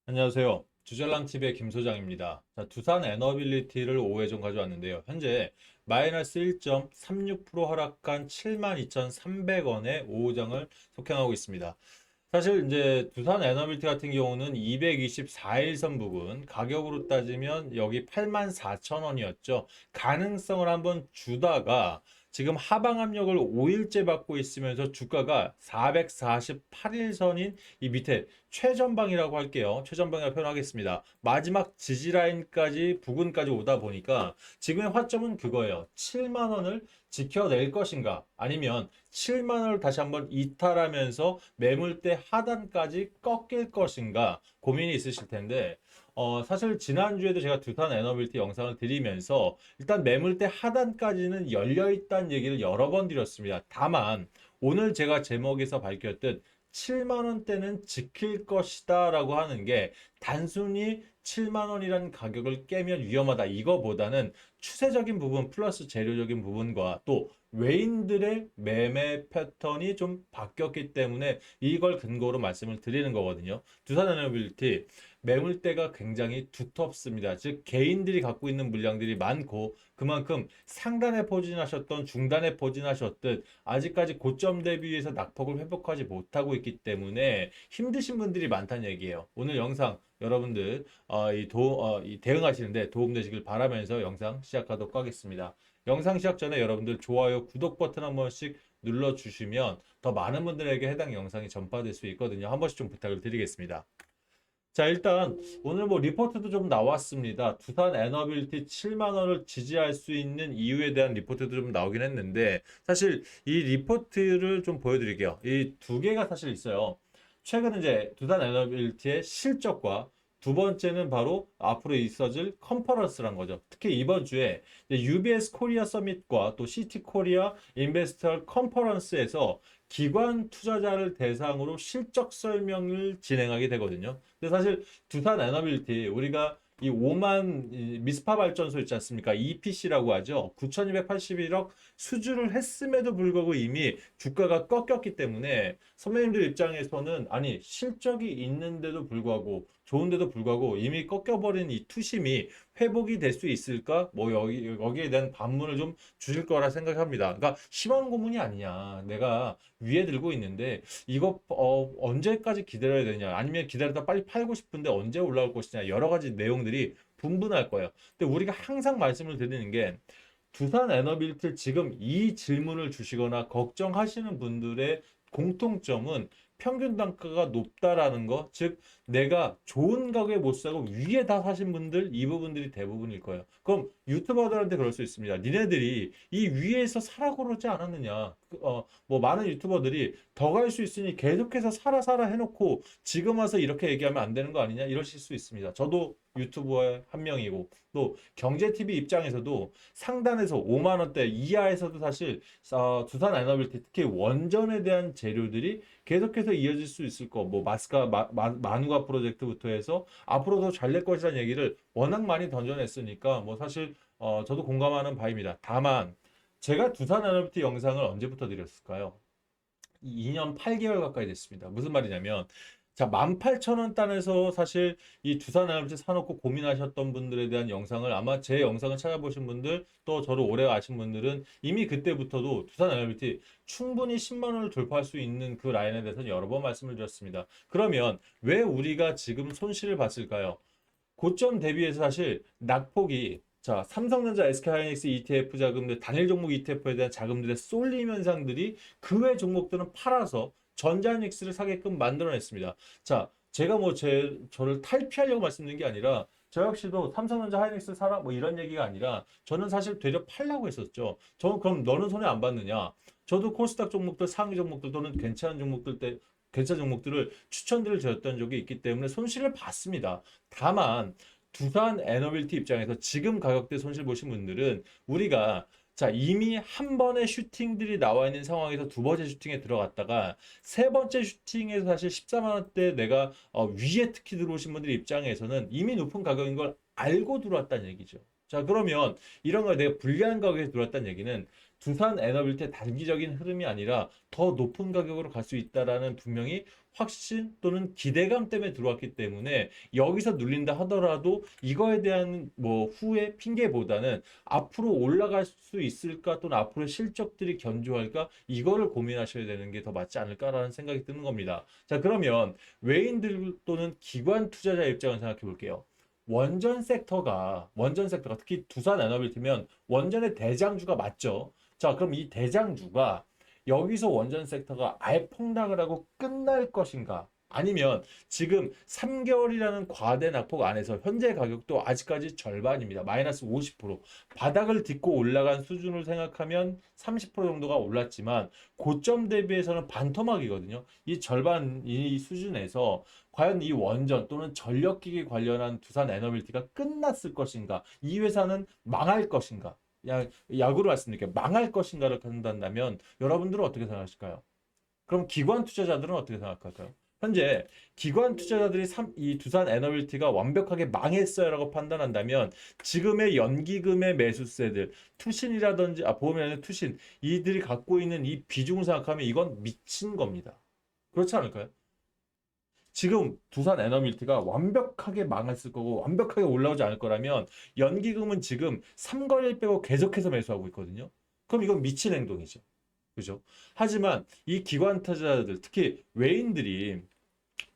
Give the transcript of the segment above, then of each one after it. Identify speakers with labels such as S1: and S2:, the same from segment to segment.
S1: 안녕하세요. 주잘랑TV의 김 소장입니다. 자, 두산 에너빌리티를 5회 좀 가져왔는데요. 현재 마이너스 1.36% 하락한 72,300원에 5호장을 속행하고 있습니다. 사실 이제 두산 에너빌티 같은 경우는 224일선 부근 가격으로 따지면 여기 84,000원이었죠. 가능성을 한번 주다가 지금 하방 압력을 5일째 받고 있으면서 주가가 448일선인 이 밑에 최전방이라고 할게요. 최전방이라고 표현하겠습니다. 마지막 지지라인까지 부근까지 오다 보니까 지금의 화점은 그거예요. 7만 원을 지켜낼 것인가 아니면 7만 원을 다시 한번 이탈하면서 매물대 하단까지 꺾일 것인가 고민이 있으실 텐데 사실 지난주에도 제가 두산 에너빌티 영상을 드리면서 일단 매물대 하단까지는 열려있다는 얘기를 여러 번 드렸습니다. 다만 오늘 제가 제목에서 밝혔듯 7만 원대는 지킬 것이다 라고 하는 게 단순히 7만 원이라는 가격을 깨면 위험하다 이거보다는 추세적인 부분 플러스 재료적인 부분과 또 외인들의 매매 패턴이 좀 바뀌었기 때문에 이걸 근거로 말씀을 드리는 거거든요. 두산에너빌티 매물대가 굉장히 두텁습니다. 즉 개인들이 갖고 있는 물량들이 많고 그만큼 상단에 포진하셨던 중단에 포진하셨듯 아직까지 고점 대비해서 낙폭을 회복하지 못하고 있기 때문에 힘드신 분들이 많다는 얘기예요. 오늘 영상 여러분들 이 대응하시는데 도움되시길 바라면서 영상 시작하도록 하겠습니다. 영상 시작 전에 여러분들 좋아요, 구독 버튼 한 번씩 눌러주시면 더 많은 분들에게 해당 영상이 전파될 수 있거든요. 한 번씩 좀 부탁을 드리겠습니다. 자, 일단 오늘 뭐 리포트도 좀 나왔습니다. 두산 에너빌티 7만 원을 지지할 수 있는 이유에 대한 리포트도 좀 나오긴 했는데 사실 이 리포트를 좀 보여드릴게요. 이 두 개가 사실 있어요. 최근 이제 두산 에너빌티의 실적과 두 번째는 바로 앞으로 있어질 컨퍼런스란 거죠. 특히 이번 주에 UBS 코리아 서밋과 또 시티 코리아 인베스터 컨퍼런스에서 기관 투자자를 대상으로 실적 설명을 진행하게 되거든요. 근데 사실 두산 에너빌티 우리가 이 5만 미스파 발전소 있지 않습니까? EPC라고 하죠. 9,281억 수주를 했음에도 불구하고 이미 주가가 꺾였기 때문에 선배님들 입장에서는 아니 실적이 있는데도 불구하고 좋은데도 불구하고 이미 꺾여버린 이 투심이 회복이 될 수 있을까? 뭐 여기에 대한 반문을 좀 주실 거라 생각합니다. 그러니까 시황 고문이 아니냐. 내가 위에 들고 있는데 이거 언제까지 기다려야 되냐 아니면 기다렸다 빨리 팔고 싶은데 언제 올라올 것이냐 여러 가지 내용들이 분분할 거예요. 근데 우리가 항상 말씀을 드리는 게 두산 에너빌트 지금 이 질문을 주시거나 걱정하시는 분들의 공통점은 평균 단가가 높다라는 거, 즉 내가 좋은 가격에 못 사고 위에 다 사신 분들 이 부분들이 대부분일 거예요. 그럼 유튜버들한테 그럴 수 있습니다. 니네들이 이 위에서 사라고 그러지 않았느냐? 뭐 많은 유튜버들이 더 갈 수 있으니 계속해서 사라 사라 해놓고 지금 와서 이렇게 얘기하면 안 되는 거 아니냐? 이러실 수 있습니다. 저도 유튜버의 한 명이고 또 경제TV 입장에서도 상단에서 5만 원대 이하에서도 사실 두산 에너빌티 특히 원전에 대한 재료들이 계속해서 이어질 수 있을 거, 뭐 마누가 프로젝트부터 해서 앞으로도 잘 될 것이라는 얘기를 워낙 많이 던져냈으니까 뭐 사실 저도 공감하는 바입니다. 다만 제가 두산 에너빌티 영상을 언제부터 드렸을까요? 2년 8개월 가까이 됐습니다. 무슨 말이냐면 자, 18,000원 단에서 사실 이 두산 에너지 사놓고 고민하셨던 분들에 대한 영상을 아마 제 영상을 찾아보신 분들 또 저를 오래 아신 분들은 이미 그때부터도 두산 에너비티 충분히 10만 원을 돌파할 수 있는 그 라인에 대해서는 여러 번 말씀을 드렸습니다. 그러면 왜 우리가 지금 손실을 봤을까요? 고점 대비해서 사실 낙폭이 자, 삼성전자, SK하이닉스 ETF 자금들, 단일 종목 ETF에 대한 자금들의 쏠림 현상들이 그 외 종목들은 팔아서 전자닉스를 사게끔 만들어냈습니다. 자, 제가 뭐 저를 탈피하려고 말씀드린 게 아니라 저 역시도 삼성전자 하이닉스 사라 뭐 이런 얘기가 아니라 저는 사실 되려 팔라고 했었죠. 저는 그럼 너는 손해 안 받느냐? 저도 코스닥 종목들 상위 종목들 또는 괜찮은 종목들을 추천드릴 드렸던 적이 있기 때문에 손실을 봤습니다. 다만 두산 에너빌티 입장에서 지금 가격대 손실 보신 분들은 우리가 자, 이미 한 번의 슈팅들이 나와 있는 상황에서 두 번째 슈팅에 들어갔다가 세 번째 슈팅에서 사실 14만 원대 내가 위에 특히 들어오신 분들 입장에서는 이미 높은 가격인 걸 알고 들어왔다는 얘기죠. 자, 그러면 이런 걸 내가 불리한 가격에 들어왔다는 얘기는 두산 에너빌트의 단기적인 흐름이 아니라 더 높은 가격으로 갈 수 있다라는 분명히 확신 또는 기대감 때문에 들어왔기 때문에 여기서 눌린다 하더라도 이거에 대한 뭐 후회 핑계보다는 앞으로 올라갈 수 있을까 또는 앞으로 실적들이 견조할까 이거를 고민하셔야 되는 게 더 맞지 않을까라는 생각이 드는 겁니다. 자, 그러면 외인들 또는 기관 투자자 입장을 생각해 볼게요. 원전 섹터가 특히 두산 에너빌티면 원전의 대장주가 맞죠. 자, 그럼 이 대장주가 여기서 원전 섹터가 아예 폭락을 하고 끝날 것인가? 아니면 지금 3개월이라는 과대 낙폭 안에서 현재 가격도 아직까지 절반입니다. 마이너스 50%. 바닥을 딛고 올라간 수준을 생각하면 30% 정도가 올랐지만 고점 대비해서는 반토막이거든요. 이 절반 이 수준에서 과연 이 원전 또는 전력기기 관련한 두산 에너빌티가 끝났을 것인가? 이 회사는 망할 것인가? 야구로 말씀드릴게요. 망할 것인가를 판단한다면 여러분들은 어떻게 생각하실까요? 그럼 기관 투자자들은 어떻게 생각할까요? 현재 기관 투자자들이 이 두산 에너빌티가 완벽하게 망했어요라고 판단한다면 지금의 연기금의 매수세들, 투신이라든지 보험이 투신 이들이 갖고 있는 이 비중을 생각하면 이건 미친 겁니다. 그렇지 않을까요? 지금 두산 에너빌티가 완벽하게 망했을 거고 완벽하게 올라오지 않을 거라면 연기금은 지금 3거래일 빼고 계속해서 매수하고 있거든요. 그럼 이건 미친 행동이죠. 그죠? 하지만 이 기관 투자자들, 특히 외인들이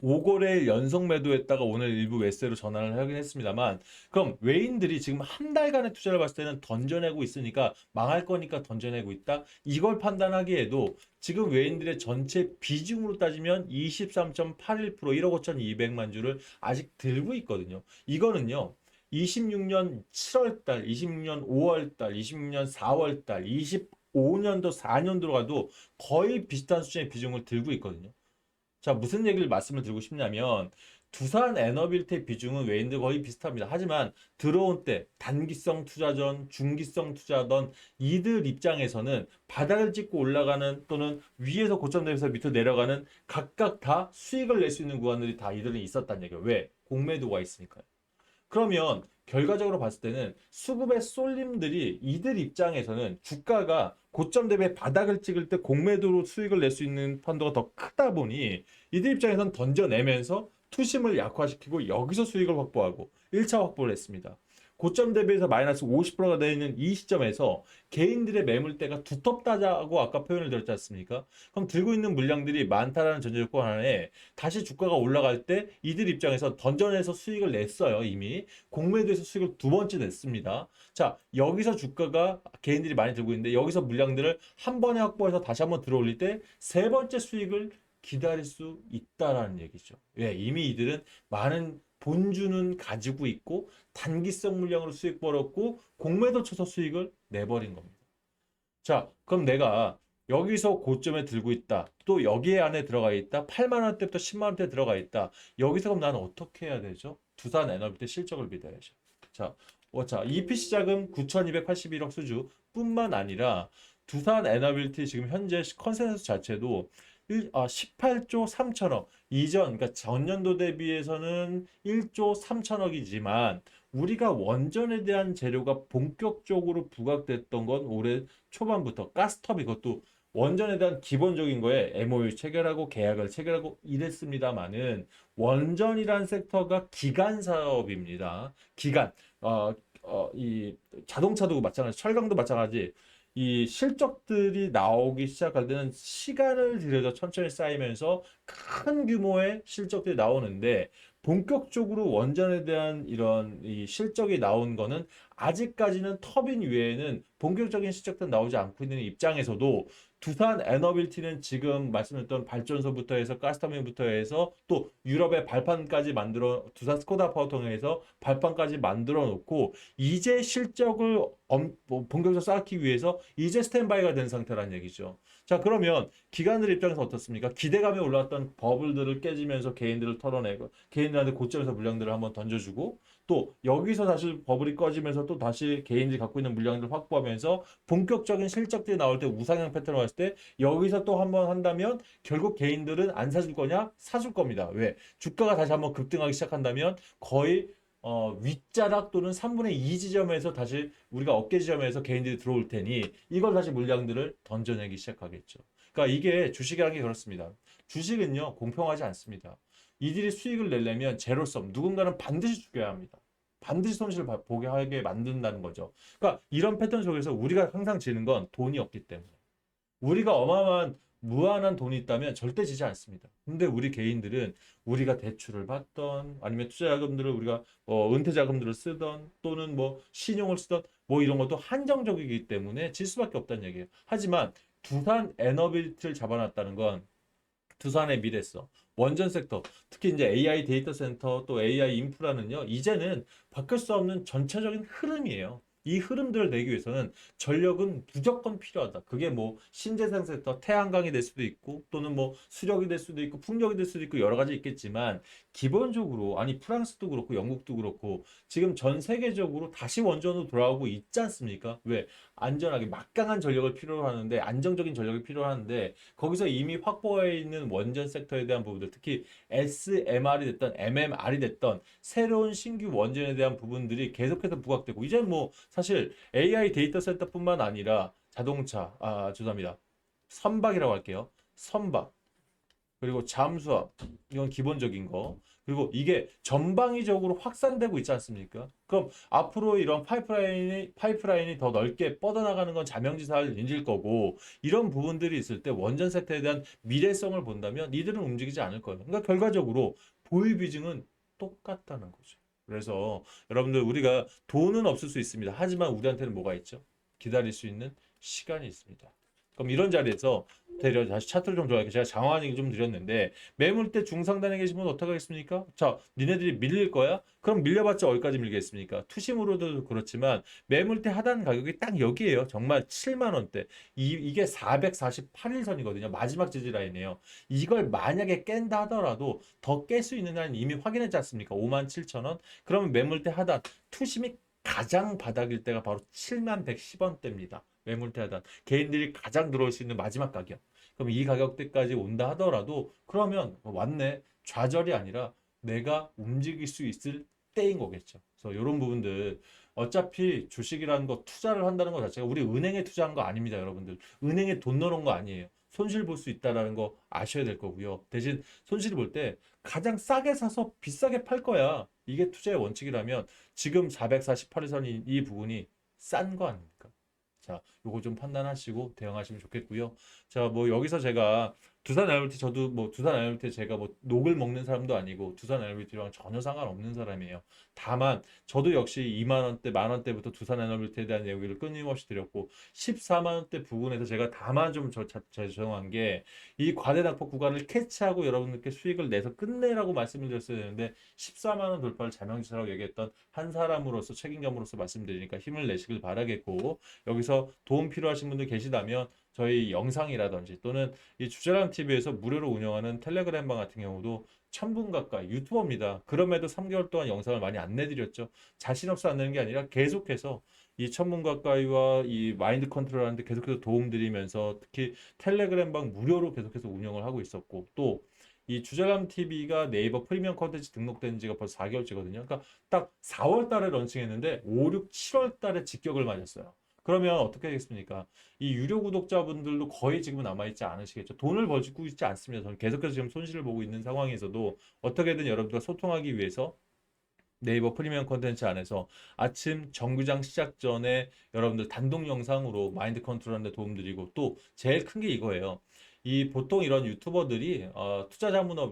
S1: 5거래일 연속 매도했다가 오늘 일부 매수세로 전환을 하긴 했습니다만 그럼 외인들이 지금 한 달간의 투자를 봤을 때는 던져내고 있으니까 망할 거니까 던져내고 있다. 이걸 판단하기에도 지금 외인들의 전체 비중으로 따지면 23.81% 1억 5,200만 주를 아직 들고 있거든요. 이거는요. 26년 7월 달, 26년 5월 달, 26년 4월 달, 25년도 4년도로 가도 거의 비슷한 수준의 비중을 들고 있거든요. 자, 무슨 얘기를 말씀을 드리고 싶냐면 두산 에너빌트의 비중은 외인들 거의 비슷합니다. 하지만 들어온 때 단기성 투자전, 중기성 투자던 이들 입장에서는 바닥을 찍고 올라가는 또는 위에서 고점 대비해서 밑으로 내려가는 각각 다 수익을 낼 수 있는 구간들이 다 이들은 있었다는 얘기예요. 왜? 공매도가 있으니까요. 그러면 결과적으로 봤을 때는 수급의 쏠림들이 이들 입장에서는 주가가 고점 대비 바닥을 찍을 때 공매도로 수익을 낼 수 있는 판도가 더 크다 보니 이들 입장에서는 던져내면서 투심을 약화시키고 여기서 수익을 확보하고 1차 확보를 했습니다. 고점 대비해서 마이너스 50%가 되어 있는 이 시점에서 개인들의 매물대가 두텁다고 아까 표현을 드렸지 않습니까? 그럼 들고 있는 물량들이 많다라는 전제 조건 하에 다시 주가가 올라갈 때 이들 입장에서 던져내서 수익을 냈어요. 이미 공매도에서 수익을 두 번째 냈습니다. 자, 여기서 주가가 개인들이 많이 들고 있는데 여기서 물량들을 한 번에 확보해서 다시 한번 들어올릴 때 세 번째 수익을 기다릴 수 있다라는 얘기죠. 예, 이미 이들은 많은 본주는 가지고 있고 단기성 물량으로 수익 벌었고 공매도 쳐서 수익을 내버린 겁니다. 자, 그럼 내가 여기서 고점에 들고 있다. 또 여기에 안에 들어가 있다. 8만 원대부터 10만 원대 들어가 있다. 여기서 그럼 나는 어떻게 해야 되죠? 두산 에너비트 실적을 믿어야죠. 자, EPC 자금 9,281억 수주 뿐만 아니라 두산 에너빌티 지금 현재 컨센서스 자체도 18조 3천억 이전 그러니까 전년도 대비해서는 1조 3천억이지만 우리가 원전에 대한 재료가 본격적으로 부각됐던 건 올해 초반부터 가스터비 그것도 원전에 대한 기본적인 거에 MOU 체결하고 계약을 체결하고 이랬습니다만은 원전이란 섹터가 기간 사업입니다. 기간 이 자동차도 마찬가지, 철강도 마찬가지. 이 실적들이 나오기 시작할 때는 시간을 들여서 천천히 쌓이면서 큰 규모의 실적들이 나오는데 본격적으로 원전에 대한 이런 이 실적이 나온 거는 아직까지는 터빈 외에는 본격적인 실적도 나오지 않고 있는 입장에서도 두산 에너빌티는 지금 말씀드렸던 발전소부터 해서 가스터빈부터 해서 또 유럽의 발판까지 만들어 두산 스코다 파워 통해서 발판까지 만들어 놓고 이제 실적을 본격적으로 쌓기 위해서 이제 스탠바이가 된 상태라는 얘기죠. 자, 그러면 기관들 입장에서 어떻습니까? 기대감에 올랐던 버블들을 깨지면서 개인들을 털어내고 개인들한테 고점에서 물량들을 한번 던져주고 또 여기서 다시 버블이 꺼지면서 또 다시 개인들이 갖고 있는 물량들을 확보하면서 본격적인 실적들이 나올 때 우상향 패턴을 왔을 때 여기서 또 한번 한다면 결국 개인들은 안 사줄 거냐? 사줄 겁니다. 왜? 주가가 다시 한번 급등하기 시작한다면 거의 윗자락 또는 3분의 2 지점에서 다시 우리가 어깨 지점에서 개인들이 들어올 테니 이걸 다시 물량들을 던져내기 시작하겠죠. 그러니까 이게 주식이라는 게 그렇습니다. 주식은요, 공평하지 않습니다. 이들이 수익을 내려면 제로섬, 누군가는 반드시 죽여야 합니다. 반드시 손실을 보게 하게 만든다는 거죠. 그러니까 이런 패턴 속에서 우리가 항상 지는 건 돈이 없기 때문에. 우리가 어마어마한 무한한 돈이 있다면 절대 지지 않습니다. 근데 우리 개인들은 우리가 대출을 받던 아니면 투자 자금들을 우리가 은퇴 자금들을 쓰던 또는 뭐 신용을 쓰던 뭐 이런 것도 한정적이기 때문에 질 수밖에 없다는 얘기예요. 하지만 두산 에너빌티를 잡아놨다는 건 두산의 미래성, 원전 섹터, 특히 이제 AI 데이터 센터 또 AI 인프라는요, 이제는 바꿀 수 없는 전체적인 흐름이에요. 이 흐름들을 내기 위해서는 전력은 무조건 필요하다. 그게 뭐 신재생 섹터, 태양광이 될 수도 있고 또는 뭐 수력이 될 수도 있고 풍력이 될 수도 있고 여러 가지 있겠지만 기본적으로 아니 프랑스도 그렇고 영국도 그렇고 지금 전 세계적으로 다시 원전으로 돌아오고 있지 않습니까? 왜? 안전하게 막강한 전력을 필요로 하는데 안정적인 전력이 필요하는데 거기서 이미 확보해 있는 원전 섹터에 대한 부분들, 특히 SMR이 됐던 MMR이 됐던 새로운 신규 원전에 대한 부분들이 계속해서 부각되고, 이제 뭐 사실 AI 데이터 센터뿐만 아니라 자동차, 죄송합니다. 선박이라고 할게요. 선박. 그리고 잠수함, 이건 기본적인 거. 그리고 이게 전방위적으로 확산되고 있지 않습니까? 그럼 앞으로 이런 파이프라인이 더 넓게 뻗어나가는 건 자명지사일 거고, 이런 부분들이 있을 때 원전 섹터에 대한 미래성을 본다면 이들은 움직이지 않을 거예요. 그러니까 결과적으로 보유 비중은 똑같다는 거죠. 그래서 여러분들, 우리가 돈은 없을 수 있습니다. 하지만 우리한테는 뭐가 있죠? 기다릴 수 있는 시간이 있습니다. 그럼 이런 자리에서 다시 차트를 좀 좋아할게요. 제가 장황한 얘기 좀 드렸는데, 매물대 중상단에 계신 분은 어떻게 하겠습니까? 자, 니네들이 밀릴 거야? 그럼 밀려봤자 어디까지 밀겠습니까? 투심으로도 그렇지만 매물대 하단 가격이 딱 여기에요. 정말 7만 원대. 이게 448일선이거든요. 마지막 지지 라인이에요. 이걸 만약에 깬다 하더라도 더 깰 수 있는 한 이미 확인했지 않습니까? 5만 7천 원. 그러면 매물대 하단 투심이 가장 바닥일 때가 바로 7만 110원대입니다. 매물대 하단. 개인들이 가장 들어올 수 있는 마지막 가격. 그럼 이 가격대까지 온다 하더라도 그러면 왔네. 좌절이 아니라 내가 움직일 수 있을 때인 거겠죠. 그래서 이런 부분들, 어차피 주식이라는 거 투자를 한다는 것 자체가 우리 은행에 투자한 거 아닙니다, 여러분들. 은행에 돈 넣어놓은 거 아니에요. 손실 볼 수 있다라는 거 아셔야 될 거고요. 대신 손실 볼 때 가장 싸게 사서 비싸게 팔 거야. 이게 투자의 원칙이라면 지금 448선이 이 부분이 싼 거 아닙니까? 자, 요거 좀 판단하시고 대응하시면 좋겠고요. 자, 뭐 여기서 제가 두산 IoT, 저도 뭐 두산 IoT 제가 뭐 녹을 먹는 사람도 아니고 두산 IoT랑 전혀 상관없는 사람이에요. 다만 저도 역시 2만 원대, 만 원대부터 두산 IoT에 대한 얘기를 끊임없이 드렸고 14만 원대 부분에서 제가 다만 좀 죄송한 게 이 과대낙폭 구간을 캐치하고 여러분들께 수익을 내서 끝내라고 말씀을 드렸어야 되는데 14만 원 돌파를 자명지사라고 얘기했던 한 사람으로서 책임감으로서 말씀드리니까 힘을 내시길 바라겠고, 여기서 도움 필요하신 분들 계시다면 저희 영상이라든지 또는 이 주제람 TV에서 무료로 운영하는 텔레그램방 같은 경우도 1000분 가까이 유튜버입니다. 그럼에도 3개월 동안 영상을 많이 안 내드렸죠. 자신 없어 안 내는 게 아니라 계속해서 이 1000분 가까이와 이 마인드 컨트롤하는데 계속해서 도움 드리면서 특히 텔레그램방 무료로 계속해서 운영을 하고 있었고, 또 이 주제람 TV가 네이버 프리미엄 콘텐츠 등록된 지가 벌써 4개월째거든요. 그러니까 딱 4월 달에 런칭했는데 5, 6, 7월 달에 직격을 맞았어요. 그러면 어떻게 하겠습니까? 이 유료 구독자분들도 거의 지금 남아있지 않으시겠죠. 돈을 벌고 있지 않습니다. 저는 계속해서 지금 손실을 보고 있는 상황에서도 어떻게든 여러분들과 소통하기 위해서 네이버 프리미엄 콘텐츠 안에서 아침 정규장 시작 전에 여러분들 단독 영상으로 마인드 컨트롤하는 데 도움드리고, 또 제일 큰 게 이거예요. 이 보통 이런 유튜버들이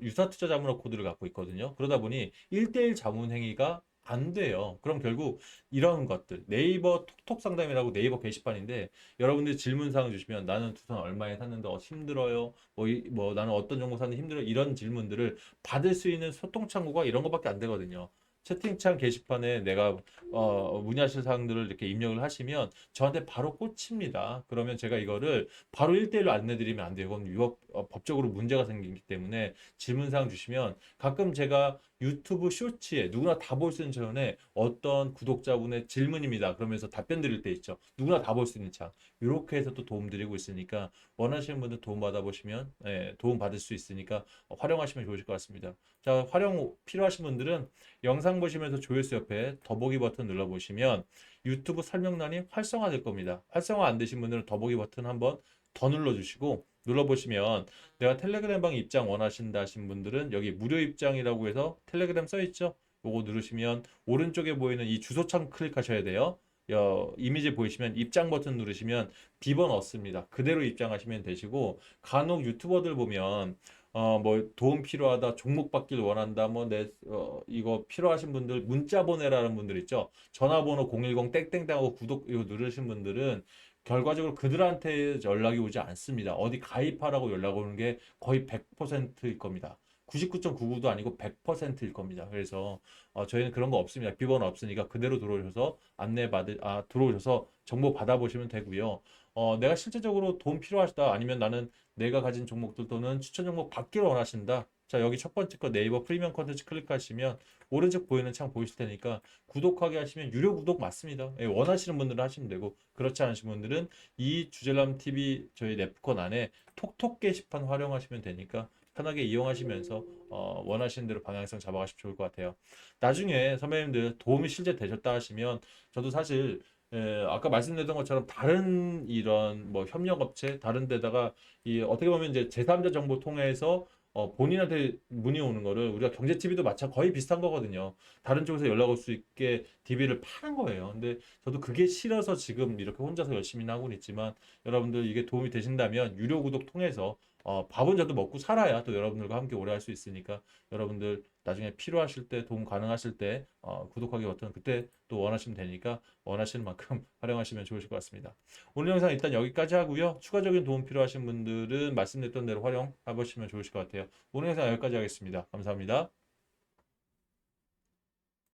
S1: 유사 투자 자문업 코드를 갖고 있거든요. 그러다 보니 1대1 자문 행위가 안 돼요. 그럼 결국 이런 것들, 네이버 톡톡 상담이라고 네이버 게시판인데 여러분들이 질문사항 주시면 나는 두산 얼마에 샀는데 힘들어요. 뭐 나는 어떤 정보 샀는데 힘들어요. 이런 질문들을 받을 수 있는 소통 창구가 이런 것밖에 안 되거든요. 채팅창 게시판에 내가 문의하실 사항들을 이렇게 입력을 하시면 저한테 바로 꽂힙니다. 그러면 제가 이거를 바로 1대1로 안내드리면 안 돼요. 이건 법적으로 문제가 생기기 때문에 질문사항 주시면 가끔 제가 유튜브 쇼츠에 누구나 다 볼 수 있는 채널에 어떤 구독자분의 질문입니다. 그러면서 답변 드릴 때 있죠. 누구나 다 볼 수 있는 창. 이렇게 해서 또 도움 드리고 있으니까 원하시는 분들 도움 받아보시면 도움 받을 수 있으니까 활용하시면 좋으실 것 같습니다. 자, 활용 필요하신 분들은 영상 영상 보시면서 조회수 옆에 더보기 버튼 눌러보시면 유튜브 설명란이 활성화될 겁니다. 활성화 안 되신 분들은 더보기 버튼 한번 더 눌러주시고 눌러보시면 내가 텔레그램 방 입장 원하신다 하신 분들은 여기 무료 입장이라고 해서 텔레그램 써있죠? 요거 누르시면 오른쪽에 보이는 이 주소창 클릭하셔야 돼요. 이미지 보이시면 입장 버튼 누르시면 비번 얻습니다. 그대로 입장하시면 되시고 간혹 유튜버들 보면 뭐 도움 필요하다, 종목 받길 원한다, 뭐 이거 필요하신 분들 문자 보내라는 분들 있죠. 전화번호 010 땡땡땡하고 구독 이거 누르신 분들은 결과적으로 그들한테 연락이 오지 않습니다. 어디 가입하라고 연락 오는 게 거의 100%일 겁니다. 99.99도 아니고 100%일 겁니다. 그래서 저희는 그런 거 없습니다. 비번 없으니까 그대로 들어오셔서 들어오셔서 정보 받아보시면 되고요. 내가 실제적으로 도움 필요하시다 아니면 나는 내가 가진 종목들 또는 추천 종목 받기를 원하신다. 자, 여기 첫 번째 거 네이버 프리미엄 컨텐츠 클릭하시면 오른쪽 보이는 창 보이실 테니까 구독하게 하시면 유료 구독 맞습니다. 예, 원하시는 분들은 하시면 되고 그렇지 않으신 분들은 이 주젤람 TV 저희 네프콘 안에 톡톡 게시판 활용하시면 되니까 편하게 이용하시면서 원하시는 대로 방향성 잡아가시면 좋을 것 같아요. 나중에 선배님들 도움이 실제 되셨다 하시면 저도 사실 아까 말씀드렸던 것처럼 다른 이런 뭐 협력업체 다른 데다가 이 어떻게 보면 이제 제3자 정보 통해서 본인한테 문의 오는 거를 우리가 경제 TV도 마찬 거의 비슷한 거거든요. 다른 쪽에서 연락 올 수 있게 DB를 파는 거예요. 근데 저도 그게 싫어서 지금 이렇게 혼자서 열심히 하고 있지만 여러분들 이게 도움이 되신다면 유료 구독 통해서 밥은 저도 먹고 살아야 또 여러분들과 함께 오래 할 수 있으니까 여러분들 나중에 필요하실 때 도움 가능하실 때 구독하기 버튼 그때 또 원하시면 되니까 원하시는 만큼 활용하시면 좋으실 것 같습니다. 오늘 영상 일단 여기까지 하고요. 추가적인 도움 필요하신 분들은 말씀드렸던 대로 활용해 보시면 좋으실 것 같아요. 오늘 영상 여기까지 하겠습니다. 감사합니다.